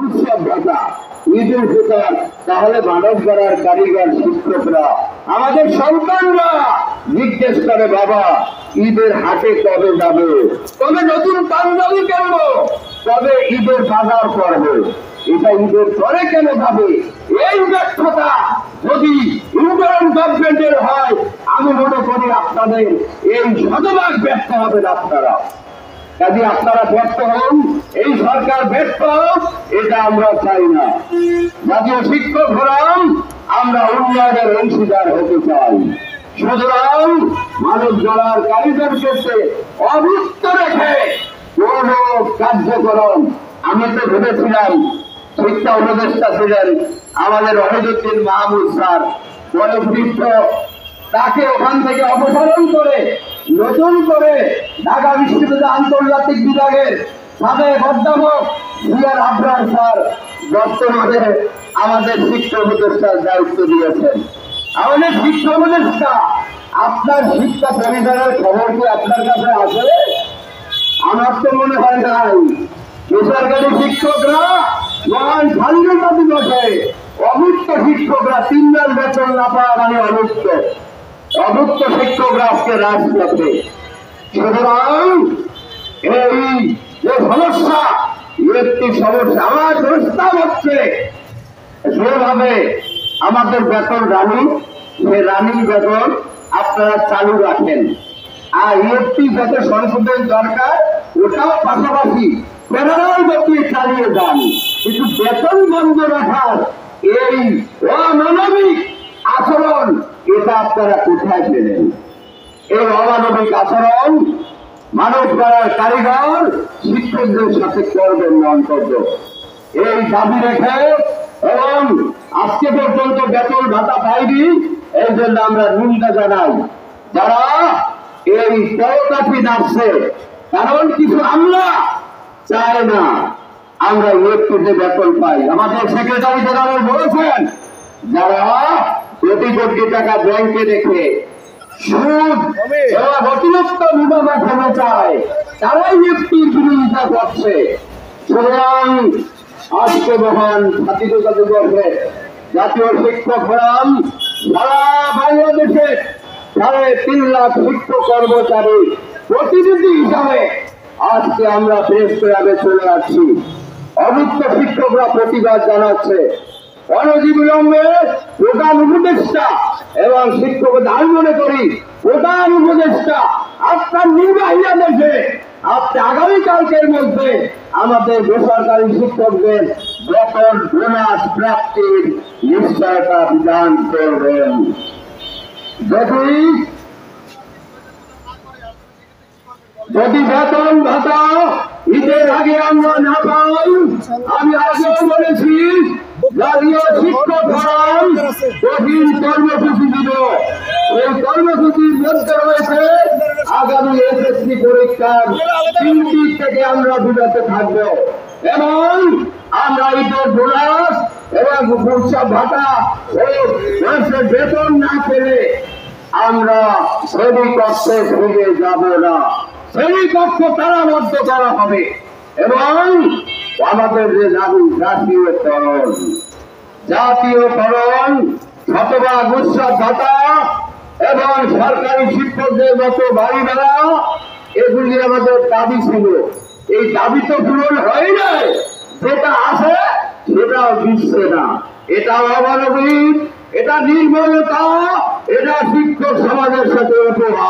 উৎসব ভাতা, ঈদুল ফিতর, তাহলে মানব গড়ার কারিগর শিক্ষকরা আমাদের সন্তানরা জিজ্ঞেস করে, বাবা ঈদের হাটে কবে যাবে, কবে নতুন পাঞ্জাবি কিনবো, কবে ঈদের বাজার করবে, এটা ঈদের পরে কেন যাবে? এই ব্যর্থতা যদি ইন্টারিম গভর্নমেন্টের হয়, আমি মনে করি আপনাদের এই শতভাগ ব্যর্থ হবেন আপনারা। কাজে আপনারা ব্যর্থ হন, এই সরকার ব্যর্থ হোক, এটা আমরা চাই না। জাতীয় শিক্ষক ফোরাম আমরা উন্নয়নের অংশীদার হতে চাই। সুতরাং মানব গড়ার কারিগর ক্ষেত্রে অভুক্ত রেখে কোন কার্যক্রম, আমি তো ভেবেছিলাম শিক্ষা উপদেষ্টা ছিলেন আমাদের ওয়াহিদুদ্দিন মাহমুদ স্যার, বয়োবৃদ্ধ, তাকে ওখান থেকে অপসারণ করে নতুন করে ঢাকা বিশ্ববিদ্যালয় আন্তর্জাতিক বিভাগের সাবেক অধ্যাপক সিআর আবরার স্যার বর্তমানে আমাদের শিক্ষা উপদেষ্টার দায়িত্ব দিয়েছেন। আমাদের শিক্ষা উপদেষ্টা, আপনার শিক্ষা পরিবারের খবর কি আপনার কাছে আছে? আমার তো মনে হয় নাই। বেসরকারি শিক্ষকরা মহান স্বাধীনতা দিবসে অভুক্ত শিক্ষকরা 3 বার বেতন না পাওয়া মানে অভুক্ত শিক্ষকরা আজকে রাজপথে। সুতরাং এই যে সমস্যা, একটি সমস্যা আমার প্রস্তাব হচ্ছে সেভাবে আমাদের বেতন রানিং, সে রানিং বেতন আপনারা চালু রাখেন, আর ইএফটি যাতে সংশোধন দরকার ওটাও পাশাপাশি প্যারালাল গতি চালিয়ে যান। কিন্তু বেতন বন্ধ রাখার এই অমানবিক আচরণ, এটা আপনারা কোথায় পেলেন? এই অমানবিক আচরণ মানব গড়ার কারিগর শিক্ষকদের সাথে করবেন না অন্তত, এই দাবি রেখে, এবং আজকে পর্যন্ত বেতন ভাতা পাইনি, এই জন্য আমরা নিন্দা জানাই যারা এই পরকাঠি নাচছে। কারণ কিছু আমরা চাই না আমরা ইলেকট্রিকে বেতন পাই। আমাদের সেক্রেটারি জেনারেল বলেছেন, যারা কোটি কোটি টাকা ব্যাংকে রেখে সুদ এবং অতিরিক্ত মুনাফা খেতে চায়, তারাই ইলেকট্রিক বিরোধিতা করছে। সুতরাং আজকে মহান স্বাধীনতা দিবসে জাতীয় শিক্ষক ফোরাম সারা বাংলাদেশে 3.5 লাখ শিক্ষক কর্মচারী প্রতিনিধি হিসাবে আজকে আমরা প্রেস ক্লাবে চলে আসছি। অভুক্ত শিক্ষকরা প্রতিবাদ জানাচ্ছে, অনতিবিলম্বে প্রধান উপদেষ্টা এবং শিক্ষক, আমি মনে করি প্রধান উপদেষ্টা আপনার নির্বাহী আদেশে আপনি আগামীকালকের মধ্যে আমাদের বেসরকারি শিক্ষকদের বেতন বোনাস প্রাপ্তির নিশ্চয়তা বিধান করবেন। যদি বেতন ভাতা ঈদের আগে আমরা না পাই, আমি আগেও বলেছি জাতীয় শিক্ষক ফোরাম কঠিন কর্মসূচি দিব। এই কর্মসূচির মধ্যে রয়েছে আগামী এসএসসি পরীক্ষার 3 দিক থেকে আমরা বিরত থাকব, এবং আমরা ঈদের বোনাস এবং উৎসব ভাতা ও মাসের বেতন না পেলে আমরা শ্রেণীকক্ষে ফিরে যাব না। শ্রেণীকক্ষ তালাবদ্ধ করা হবে, এবং আমাদের যে দাবি জাতীয়করণ, শতভাগ উৎসব ভাতা এবং সরকারি শিক্ষকদের মতো বাড়ি ভাড়া, এগুলি আমাদের দাবি ছিল। এই দাবি তো পূরণ হয় নাই, যেটা আছে সেটাও দিচ্ছে না। এটা অমানবিক, এটা নির্মলতা, এটা শিক্ষক সমাজের সাথে অপরাধ।